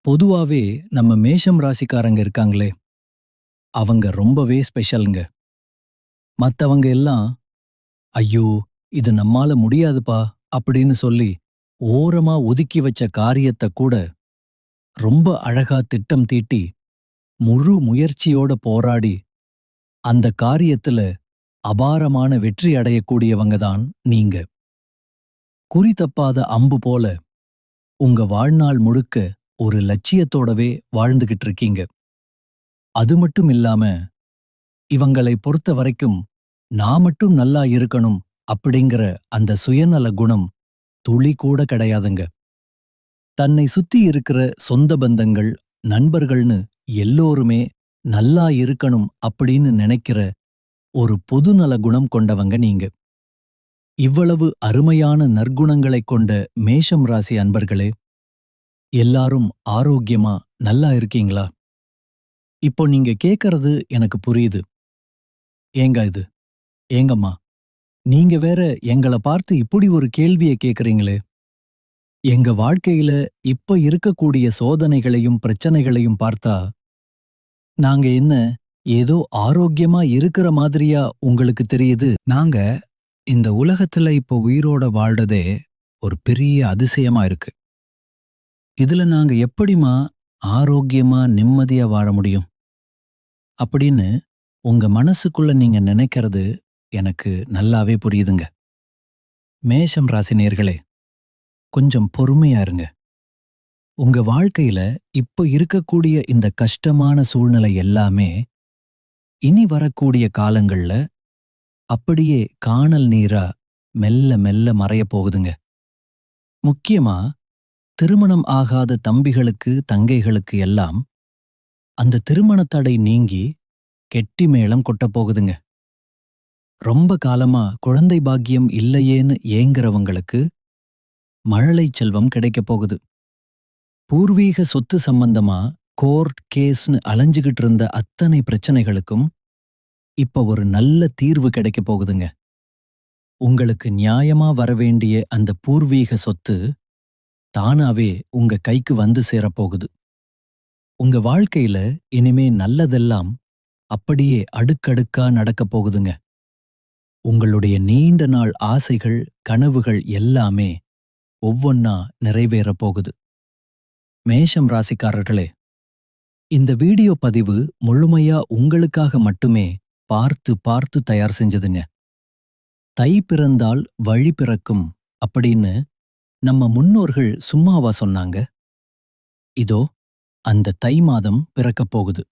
பொதுவாவே நம்ம மேஷம் ராசிக்காரங்க இருக்காங்களே, அவங்க ரொம்பவே ஸ்பெஷல்ங்க. மத்தவங்க எல்லாம், "ஐயோ! இது நம்மால முடியாதுப்பா" அப்படின்னு சொல்லி ஓரமா ஒதுக்கி வச்ச காரியத்த கூட ரொம்ப அழகா திட்டம் தீட்டி, முழு முயற்சியோட போராடி, அந்த காரியத்துல அபாரமான வெற்றி அடையக்கூடியவங்க தான் நீங்க. குறி தப்பாத அம்பு போல உங்க வாழ்நாள் முழுக்க ஒரு லட்சியத்தோடவே வாழ்ந்துகிட்டு இருக்கீங்க. அது மட்டும் இல்லாம இவங்களை பொறுத்த வரைக்கும் நான் மட்டும் நல்லா இருக்கணும் அப்படிங்கிற அந்த சுயநல குணம் துளி கூட கிடையாதுங்க. தன்னை சுத்தி இருக்கிற சொந்த பந்தங்கள், நண்பர்கள்னு எல்லோருமே நல்லா இருக்கணும் அப்படின்னு நினைக்கிற ஒரு பொதுநல குணம் கொண்டவங்க நீங்க. இவ்வளவு அருமையான நற்குணங்களைக் கொண்ட மேஷம் ராசி அன்பர்களே, எல்லாரும் ஆரோக்கியமா நல்லா இருக்கீங்களா? இப்போ நீங்க கேக்கறது எனக்கு புரியுது. ஏங்க இது? ஏங்கம்மா? நீங்க வேற எங்கள பார்த்து இப்படி ஒரு கேள்விய கேக்குறீங்களே! எங்க வாழ்க்கையில இப்ப இருக்கக்கூடிய சோதனைகளையும் பிரச்சனைகளையும் பார்த்தா, நாங்க என்ன ஏதோ ஆரோக்கியமா இருக்கிற மாதிரியா உங்களுக்கு தெரியுது? நாங்க இந்த உலகத்துல இப்ப உயிரோட வாழ்றதே ஒரு பெரிய அதிசயமா இருக்கு. இதுல நாங்க எப்படிம்மா ஆரோக்கியமா நிம்மதியா வாழ முடியும்? அப்படின்னு உங்க மனசுக்குள்ள நீங்க நினைக்கிறது எனக்கு நல்லாவே புரியுதுங்க. மேஷம் ராசி நேயர்களே, கொஞ்சம் பொறுமையா இருங்க. உங்க வாழ்க்கையில இப்ப இருக்கக்கூடிய இந்த கஷ்டமான சூழ்நிலை எல்லாமே இனி வரக்கூடிய காலங்கள்ல அப்படியே கானல் நீரா மெல்ல மெல்ல மறையப் போகுதுங்க. முக்கியமா திருமணம் ஆகாத தம்பிகளுக்கு தங்கைகளுக்கு எல்லாம் அந்த திருமண தடை நீங்கி கெட்டி மேளம் கொட்டப் போகுதுங்க. ரொம்ப காலமா குழந்தை பாக்கியம் இல்லையேன்னு ஏங்குறவங்களுக்கு மழலை செல்வம் கிடைக்கப் போகுது. பூர்வீக சொத்து சம்பந்தமா கோர்ட் கேஸ்னு அலைஞ்சுகிட்டு இருந்த அத்தனை பிரச்சனைகளுக்கும் இப்ப ஒரு நல்ல தீர்வு கிடைக்கப் போகுதுங்க. உங்களுக்கு நியாயமா வரவேண்டிய அந்த பூர்வீக சொத்து தானாவே உங்க கைக்கு வந்து சேரப்போகுது. உங்க வாழ்க்கையில இனிமே நல்லதெல்லாம் அப்படியே அடுக்கடுக்கா நடக்கப் போகுதுங்க. உங்களுடைய நீண்ட நாள் ஆசைகள், கனவுகள் எல்லாமே ஒவ்வொன்னா நிறைவேறப் போகுது. மேஷம் ராசிக்காரர்களே, இந்த வீடியோ பதிவு முழுமையா உங்களுக்காக மட்டுமே பார்த்து பார்த்து தயார் செஞ்சதுங்க. தை பிறந்தால் வழி பிறக்கும் அப்படின்னு நம்ம முன்னோர்கள் சும்மாவா சொன்னாங்க? இதோ அந்த தை மாதம் பிறக்கப் போகுது.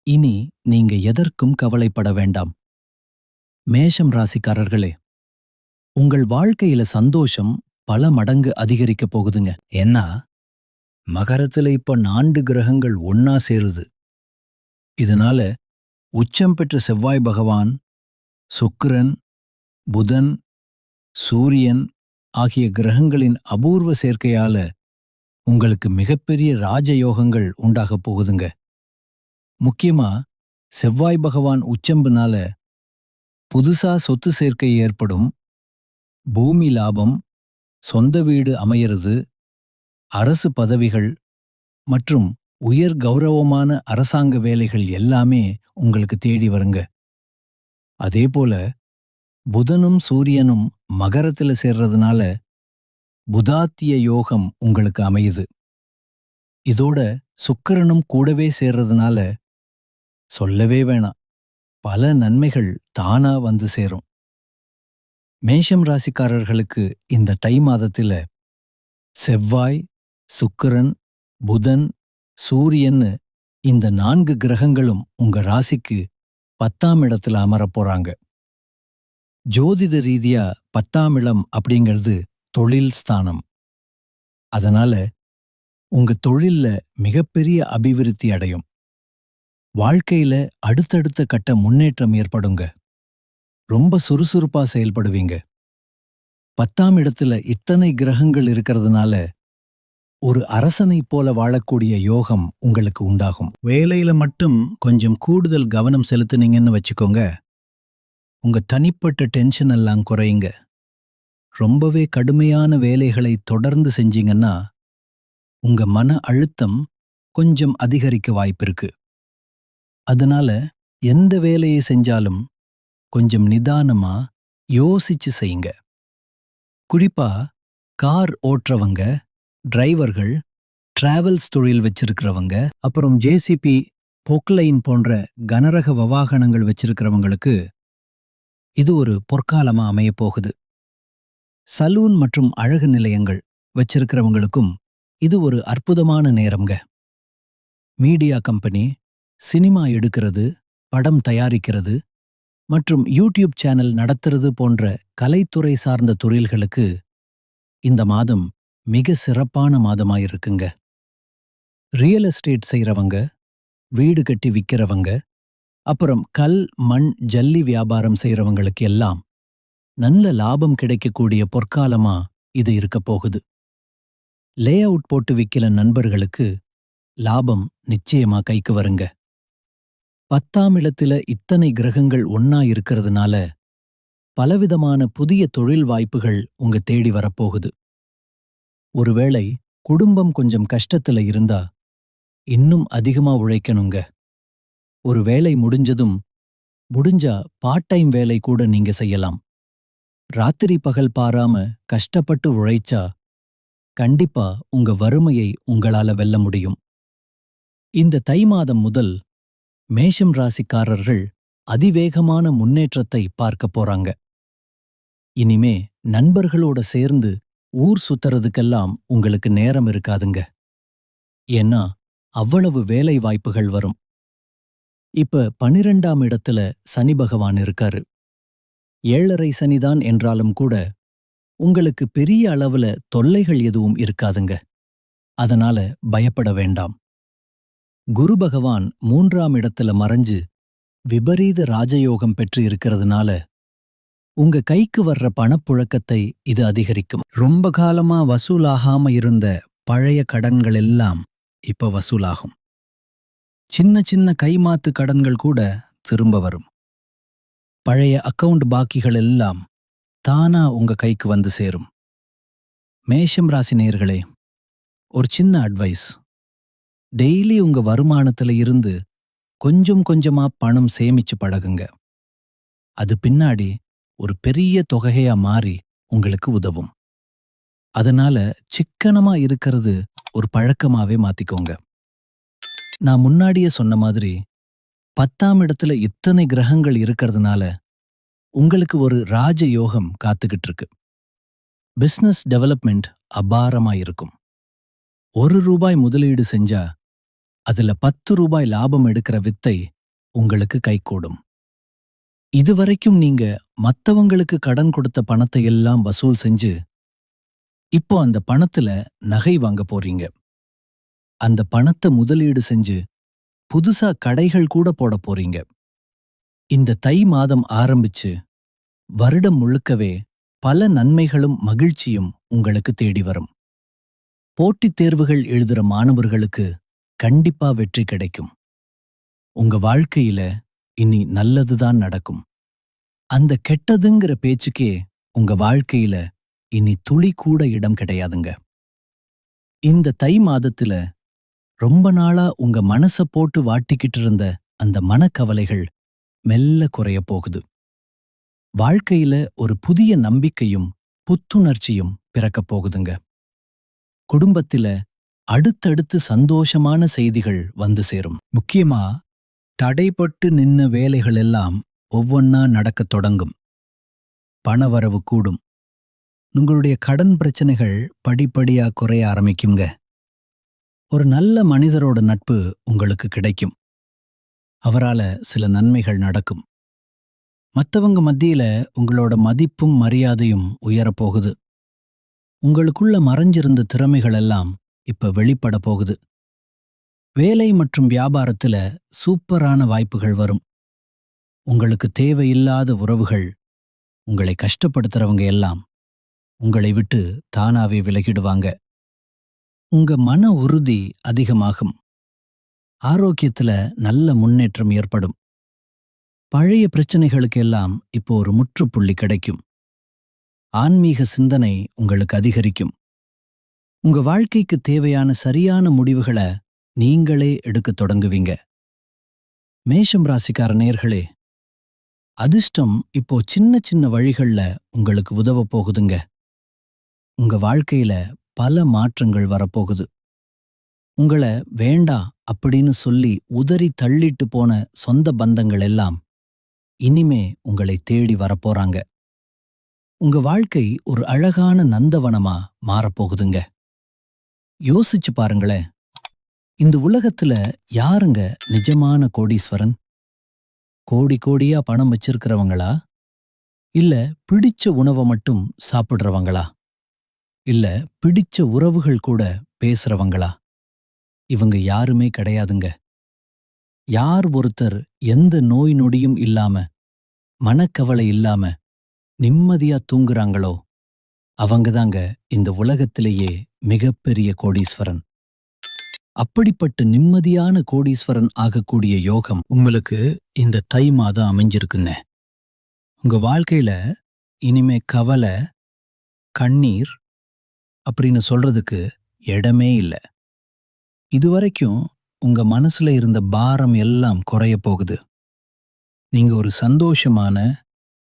இனி நீங்க எதற்கும் கவலைப்பட வேண்டாம். மேஷம் ராசிக்காரர்களே, உங்கள் வாழ்க்கையில சந்தோஷம் பல மடங்கு அதிகரிக்கப் போகுதுங்க. ஏன்னா மகரத்துல இப்ப 4 கிரகங்கள் ஒன்னா சேருது. இதனால உச்சம் பெற்ற செவ்வாய் பகவான், சுக்கிரன், புதன், சூரியன் ஆகிய கிரகங்களின் அபூர்வ சேர்க்கையால உங்களுக்கு மிகப்பெரிய ராஜயோகங்கள் உண்டாகப் போகுதுங்க. முக்கியமா செவ்வாய் பகவான் உச்சம்புனால புதுசா சொத்து சேர்க்கை ஏற்படும், பூமி லாபம், சொந்த வீடு அமையறது, அரசு பதவிகள் மற்றும் உயர் கௌரவமான அரசாங்க வேலைகள் எல்லாமே உங்களுக்கு தேடி வருங்க. அதேபோல புதனும் சூரியனும் மகரத்துல சேர்றதுனால புதாத்திய யோகம் உங்களுக்கு அமையுது. இதோட சுக்கிரனும் கூடவே சேர்றதுனால சொல்லவே வேணாம், பல நன்மைகள் தானா வந்து சேரும். மேஷம் ராசிக்காரர்களுக்கு இந்த தை மாதத்துல செவ்வாய், சுக்கிரன், புதன், சூரியன்னு இந்த 4 கிரகங்களும் உங்க ராசிக்கு 10ஆம் இடத்துல அமரப் போறாங்க. ஜோதிட ரீதியா 10ஆம் இடம் அப்படிங்கிறது தொழில் ஸ்தானம். அதனால உங்க தொழில்ல மிகப்பெரிய அபிவிருத்தி அடையும். வாழ்க்கையில அடுத்தடுத்த கட்ட முன்னேற்றம் ஏற்படுங்க. ரொம்ப சுறுசுறுப்பா செயல்படுவீங்க. 10ஆம் இடத்துல இத்தனை கிரகங்கள் இருக்கிறதுனால ஒரு அரசனைப் போல வாழக்கூடிய யோகம் உங்களுக்கு உண்டாகும். வேலையில மட்டும் கொஞ்சம் கூடுதல் கவனம் செலுத்துனீங்கன்னு வச்சுக்கோங்க, உங்க தனிப்பட்ட டென்ஷன் எல்லாம் குறையுங்க. ரொம்பவே கடுமையான வேலைகளை தொடர்ந்து செஞ்சீங்கன்னா உங்க மன அழுத்தம் கொஞ்சம் அதிகரிக்க வாய்ப்பிருக்கு. அதனால எந்த வேலையை செஞ்சாலும் கொஞ்சம் நிதானமா யோசிச்சு செய்யுங்க. குறிப்பா கார் ஓட்டுறவங்க, டிரைவர்கள், டிராவல்ஸ் தொழில் வச்சிருக்கிறவங்க, அப்புறம் ஜேசிபி, பொக்லைன் போன்ற கனரக வாகனங்கள் வச்சிருக்கிறவங்களுக்கு இது ஒரு பொற்காலமா அமையப் போகுது. சலூன் மற்றும் அழகு நிலையங்கள் வச்சிருக்கிறவங்களுக்கும் இது ஒரு அற்புதமான நேரம்ங்க. மீடியா கம்பெனி, சினிமா எடுக்கிறது, படம் தயாரிக்கிறது மற்றும் யூடியூப் சேனல் நடத்துறது போன்ற கலைத்துறை சார்ந்த தொழில்களுக்கு இந்த மாதம் மிக சிறப்பான மாதமாயிருக்குங்க. ரியல் எஸ்டேட் செய்றவங்க, வீடு கட்டி விக்கிறவங்க, அப்புறம் கல், மண், ஜல்லி வியாபாரம் செய்றவங்களுக்கு எல்லாம் நல்ல லாபம் கிடைக்கக்கூடிய பொற்காலமா இது இருக்கப் போகுது. லே அவுட் போட்டு விக்கிற நண்பர்களுக்கு லாபம் நிச்சயமா கைக்கு வருங்க. 10ஆம் இடத்துல இத்தனை கிரகங்கள் ஒண்ணா இருக்கிறதுனால பலவிதமான புதிய தொழில் வாய்ப்புகள் உங்க தேடி வரப்போகுது. ஒருவேளை குடும்பம் கொஞ்சம் கஷ்டத்துல இருந்தா இன்னும் அதிகமா உழைக்கணுங்க. ஒரு வேலை முடிஞ்சதும் முடிஞ்சா பார்ட் டைம் வேலை கூட நீங்க செய்யலாம். ராத்திரி பகல் பாராம கஷ்டப்பட்டு உழைச்சா கண்டிப்பா உங்க வறுமையை உங்களால வெல்ல முடியும். இந்த தை மாதம் முதல் மேஷம் ராசிக்காரர்கள் அதிவேகமான முன்னேற்றத்தை பார்க்க போறாங்க. இனிமே நண்பர்களோட சேர்ந்து ஊர் சுத்துறதுக்கெல்லாம் உங்களுக்கு நேரம் இருக்காதுங்க. ஏன்னா அவ்வளவு வேலை வாய்ப்புகள் வரும். இப்ப 12ஆம் இடத்துல சனி பகவான் இருக்காரு. 7.5 சனிதான் என்றாலும் கூட உங்களுக்கு பெரிய அளவுல தொல்லைகள் எதுவும் இருக்காதுங்க. அதனால பயப்பட வேண்டாம். குரு பகவான் 3ஆம் இடத்துல மறைஞ்சு விபரீத ராஜயோகம் பெற்று இருக்கிறதுனால உங்க கைக்கு வர்ற பணப்புழக்கத்தை இது அதிகரிக்கும். ரொம்ப காலமா வசூலாகாம இருந்த பழைய கடன்கள் எல்லாம் இப்ப வசூலாகும். சின்ன சின்ன கைமாத்து கடன்கள் கூட திரும்ப வரும். பழைய அக்கவுண்ட் பாக்கிகள் எல்லாம் தானா உங்க கைக்கு வந்து சேரும். மேஷம் ராசி நேயர்களே, ஒரு சின்ன அட்வைஸ். டெய்லி உங்க வருமானத்துல இருந்து கொஞ்சம் கொஞ்சமா பணம் சேமிச்சு பழகுங்க. அது பின்னாடி ஒரு பெரிய தொகையா மாறி உங்களுக்கு உதவும். அதனால சிக்கனமா இருக்கிறது ஒரு பழக்கமாவே மாத்திக்கோங்க. நான் முன்னாடியே சொன்ன மாதிரி 10ஆம் இடத்துல இத்தனை கிரகங்கள் இருக்கிறதுனால உங்களுக்கு ஒரு ராஜ யோகம் காத்துக்கிட்டு இருக்கு. பிசினஸ் டெவலப்மெண்ட் அபாரமா இருக்கும். ₹1 முதலீடு செஞ்சா அதுல ₹10 லாபம் எடுக்கிற வித்தை உங்களுக்கு கைகூடும். இதுவரைக்கும் நீங்க மத்தவங்களுக்கு கடன் கொடுத்த பணத்தை எல்லாம் வசூல் செஞ்சு இப்போ அந்த பணத்துல நகை வாங்க போறீங்க. அந்த பணத்தை முதலீடு செஞ்சு புதுசா கடைகள் கூட போட போறீங்க. இந்த தை மாதம் ஆரம்பிச்சு வருடம் முழுக்கவே பல நன்மைகளும் மகிழ்ச்சியும் உங்களுக்கு தேடி வரும். போட்டித் தேர்வுகள் எழுதுற மாணவர்களுக்கு கண்டிப்பா வெற்றி கிடைக்கும். உங்க வாழ்க்கையில இனி நல்லதுதான் நடக்கும். அந்த கெட்டதுங்கிற பேச்சுக்கே உங்க வாழ்க்கையில இனி துளி கூட இடம் கிடையாதுங்க. இந்த தை மாதத்துல ரொம்ப நாளா உங்க மனச போட்டு வாட்டிக்கிட்டு இருந்த அந்த மனக்கவலைகள் மெல்ல குறைய போகுது. வாழ்க்கையில ஒரு புதிய நம்பிக்கையும் புத்துணர்ச்சியும் பிறக்கப் போகுதுங்க. குடும்பத்தில அடுத்தடுத்து சந்தோஷமான செய்திகள் வந்து சேரும். முக்கியமா தடைப்பட்டு நின்ன வேலைகள் எல்லாம் ஒவ்வொன்னா நடக்கத் தொடங்கும். பணவரவு கூடும். உங்களுடைய கடன் பிரச்சனைகள் படிப்படியா குறைய ஆரம்பிக்குங்க. ஒரு நல்ல மனிதரோட நட்பு உங்களுக்கு கிடைக்கும். அவரால சில நன்மைகள் நடக்கும். மத்தவங்க மத்தியில உங்களோட மதிப்பும் மரியாதையும் உயரப்போகுது. உங்களுக்குள்ள மறைஞ்சிருந்த திறமைகள் எல்லாம் இப்ப வெளிப்பட போகுது. வேலை மற்றும் வியாபாரத்துல சூப்பரான வாய்ப்புகள் வரும். உங்களுக்கு தேவையில்லாத உறவுகள், உங்களை கஷ்டப்படுத்துறவங்க எல்லாம் உங்களை விட்டு தானாவே விலகிடுவாங்க. உங்க மன உறுதி அதிகமாகும். ஆரோக்கியத்துல நல்ல முன்னேற்றம் ஏற்படும். பழைய பிரச்சனைகளுக்கு எல்லாம் இப்போ ஒரு முற்றுப்புள்ளி கிடைக்கும். ஆன்மீக சிந்தனை உங்களுக்கு அதிகரிக்கும். உங்க வாழ்க்கைக்கு தேவையான சரியான முடிவுகளை நீங்களே எடுக்கத் தொடங்குவீங்க. மேஷம் ராசிக்கார நேயர்களே, அதிர்ஷ்டம் இப்போ சின்ன சின்ன வழிகள்ல உங்களுக்கு உதவ போகுதுங்க. உங்க வாழ்க்கையில பல மாற்றங்கள் வரப்போகுது. உங்கள வேண்டா அப்படின்னு சொல்லி உதறி தள்ளிட்டு போன சொந்த பந்தங்கள் எல்லாம் இனிமே உங்களை தேடி வரப்போறாங்க. உங்க வாழ்க்கை ஒரு அழகான நந்தவனமா மாறப்போகுதுங்க. யோசிச்சு பாருங்களேன். இந்த உலகத்துல யாருங்க நிஜமான கோடீஸ்வரன்? கோடி கோடியா பணம் வச்சிருக்கிறவங்களா? இல்ல பிடிச்ச உணவை மட்டும் சாப்பிடுறவங்களா? இல்ல பிடிச்ச உறவுகள் கூட பேசுறவங்களா? இவங்க யாருமே கிடையாதுங்க. யார் ஒருத்தர் எந்த நோய் நொடியும் இல்லாம, மனக்கவலை இல்லாம நிம்மதியா தூங்குறாங்களோ அவங்கதாங்க இந்த உலகத்திலேயே மிகப்பெரிய கோடீஸ்வரன். அப்படிப்பட்ட நிம்மதியான கோடீஸ்வரன் ஆகக்கூடிய யோகம் உங்களுக்கு இந்த தை மாதம் அமைஞ்சிருக்குங்க. உங்க வாழ்க்கையில இனிமே கவலை, கண்ணீர் அப்படின்னு சொல்றதுக்கு இடமே இல்ல. இதுவரைக்கும் உங்க மனசுல இருந்த பாரம் எல்லாம் குறைய போகுது. நீங்க ஒரு சந்தோஷமான,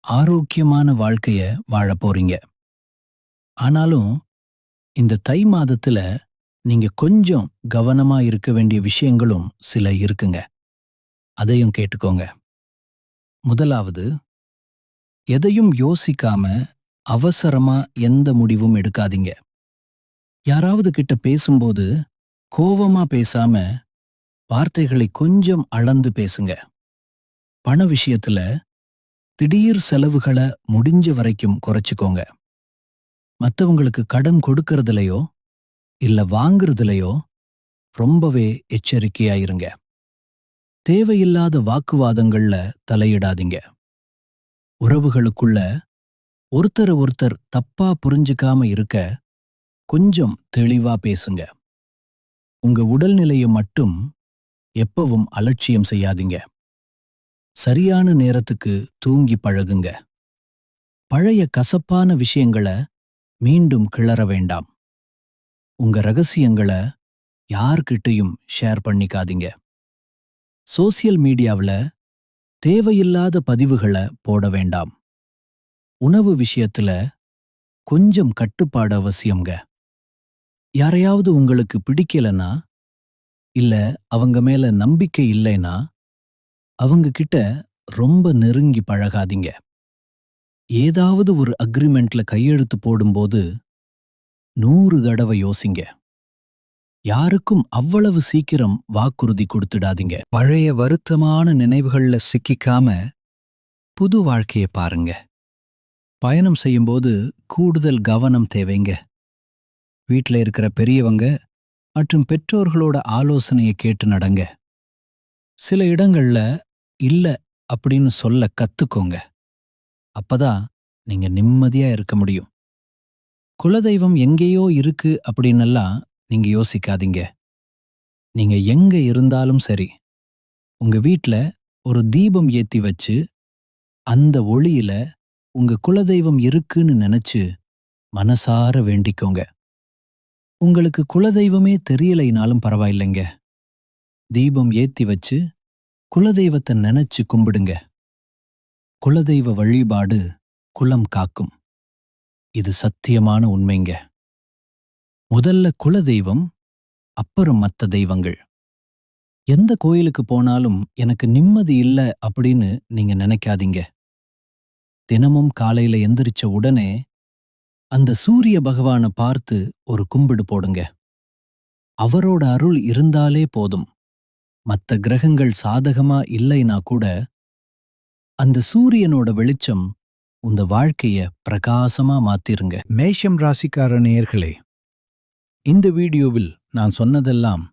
ஆரோக்கியமான வாழ்க்கைய வாழப் போறீங்க. ஆனாலும் இந்த தை மாதத்துல நீங்க கொஞ்சம் கவனமா இருக்க வேண்டிய விஷயங்களும் சில இருக்குங்க. அதையும் கேட்டுக்கோங்க. முதலாவது, எதையும் யோசிக்காம அவசரமா எந்த முடிவும் எடுக்காதீங்க. யாராவது கிட்ட பேசும்போது கோவமா பேசாம வார்த்தைகளை கொஞ்சம் அளந்து பேசுங்க. பண விஷயத்துல திடீர் செலவுகளை முடிஞ்ச வரைக்கும் குறைச்சுக்கோங்க. மத்தவங்களுக்கு கடன் கொடுக்கறதுலயோ இல்ல வாங்குறதுலயோ ரொம்பவே எச்சரிக்கையா இருங்க. தேவையில்லாத வாக்குவாதங்கள்ல தலையிடாதீங்க. உறவுகளுக்குள்ள ஒருத்தரை ஒருத்தர் தப்பா புரிஞ்சுக்காம இருக்க கொஞ்சம் தெளிவா பேசுங்க. உங்க உடல்நிலையை மட்டும் எப்பவும் அலட்சியம் செய்யாதீங்க. சரியான நேரத்துக்கு தூங்கி பழகுங்க. பழைய கசப்பான விஷயங்களை மீண்டும் கிளற வேண்டாம். உங்க ரகசியங்களை யார்கிட்டயும் ஷேர் பண்ணிக்காதீங்க. சோசியல் மீடியாவுல தேவையில்லாத பதிவுகளை போட வேண்டாம். உணவு விஷயத்துல கொஞ்சம் கட்டுப்பாடு அவசியம்ங்க. யாரையாவது உங்களுக்கு பிடிக்கலனா இல்ல அவங்க மேல நம்பிக்கை இல்லைனா அவங்க கிட்ட ரொம்ப நெருங்கி பழகாதீங்க. ஏதாவது ஒரு அக்ரிமெண்ட்ல கையெழுத்து போடும்போது 100 தடவை யோசிங்க. யாருக்கும் அவ்வளவு சீக்கிரம் வாக்குறுதி கொடுத்துடாதீங்க. பழைய வருத்தமான நினைவுகள்ல சிக்கிக்காம புது வாழ்க்கைய பாருங்க. பயணம் செய்யும்போது கூடுதல் கவனம் தேவைங்க. வீட்ல இருக்கிற பெரியவங்க மற்றும் பெற்றோர்களோட ஆலோசனையை கேட்டு நடங்க. சில இடங்கள்ல இல்ல அப்படின்னு சொல்ல கத்துக்கோங்க. அப்பதான் நீங்க நிம்மதியா இருக்க முடியும். குலதெய்வம் எங்கேயோ இருக்கு அப்படின்னெல்லாம் நீங்க யோசிக்காதீங்க. நீங்க எங்க இருந்தாலும் சரி, உங்க வீட்ல ஒரு தீபம் ஏத்தி வச்சு அந்த ஒளியில உங்க குலதெய்வம் இருக்குன்னு நினைச்சு மனசார வேண்டிக்கோங்க. உங்களுக்கு குலதெய்வமே தெரியலைனாலும் பரவாயில்லைங்க. தீபம் ஏத்தி வச்சு குலதெய்வத்தை நினைச்சு கும்பிடுங்க. குலதெய்வ வழிபாடு குலம் காக்கும். இது சத்தியமான உண்மைங்க. முதல்ல குலதெய்வம், அப்புறம் மத்த தெய்வங்கள். எந்த கோயிலுக்கு போனாலும் எனக்கு நிம்மதி இல்ல அப்படின்னு நீங்க நினைக்காதீங்க. தினமும் காலையில எந்திரிச்ச உடனே அந்த சூரிய பகவானை பார்த்து ஒரு கும்பிடு போடுங்க. அவரோட அருள் இருந்தாலே போதும். மத்த கிரகங்கள் சாதகமா இல்லைனா கூட அந்த சூரியனோட வெளிச்சம் உங்க வாழ்க்கைய பிரகாசமா மாத்திருங்க. மேஷம் ராசிக்கார நேயர்களே, இந்த வீடியோவில் நான் சொன்னதெல்லாம்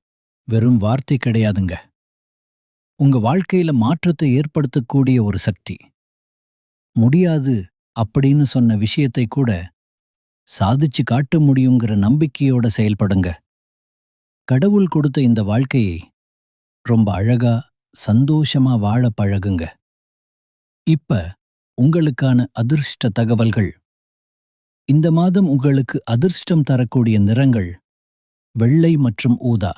வெறும் வார்த்தை கிடையாதுங்க. உங்க வாழ்க்கையில மாற்றத்தை ஏற்படுத்தக்கூடிய ஒரு சக்தி. முடியாது அப்படின்னு சொன்ன விஷயத்தை கூட சாதிச்சு காட்ட முடியுங்கிற நம்பிக்கையோட செயல்படுங்க. கடவுள் கொடுத்த இந்த வாழ்க்கையை ரொம்ப அழகா, சந்தோஷமா வாழ பழகுங்க. இப்ப உங்களுக்கான அதிர்ஷ்ட தகவல்கள். இந்த மாதம் உங்களுக்கு அதிர்ஷ்டம் தரக்கூடிய நிறங்கள் வெள்ளை மற்றும் ஊதா.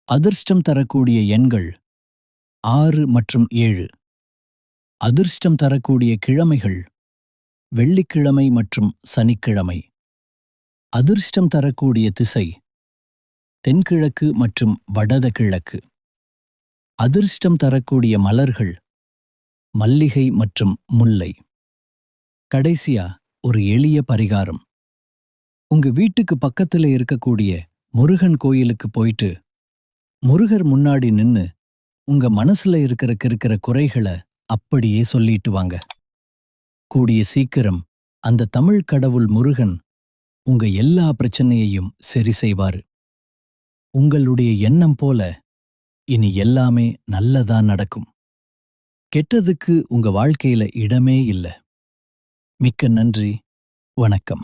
அதிர்ஷ்டம் தரக்கூடிய எண்கள் 6 மற்றும் 7. அதிர்ஷ்டம் தரக்கூடிய கிழமைகள் வெள்ளிக்கிழமை மற்றும் சனிக்கிழமை. அதிர்ஷ்டம் தரக்கூடிய திசை தென்கிழக்கு மற்றும் வடத கிழக்கு. அதிர்ஷ்டம் தரக்கூடிய மலர்கள் மல்லிகை மற்றும் முல்லை. கடைசியா ஒரு எளிய பரிகாரம். உங்க வீட்டுக்கு பக்கத்துல இருக்கக்கூடிய முருகன் கோயிலுக்கு போயிட்டு முருகர் முன்னாடி நின்னு உங்க மனசுல இருக்கிற குறைகளை அப்படியே சொல்லிட்டு வாங்க. கூடிய சீக்கிரம் அந்த தமிழ் கடவுள் முருகன் உங்க எல்லா பிரச்சனையையும் சரி செய்வாரு. உங்களுடைய எண்ணம் போல இனி எல்லாமே நல்லதா நடக்கும். கெட்டதுக்கு உங்க வாழ்க்கையில இடமே இல்ல. மிக்க நன்றி. வணக்கம்.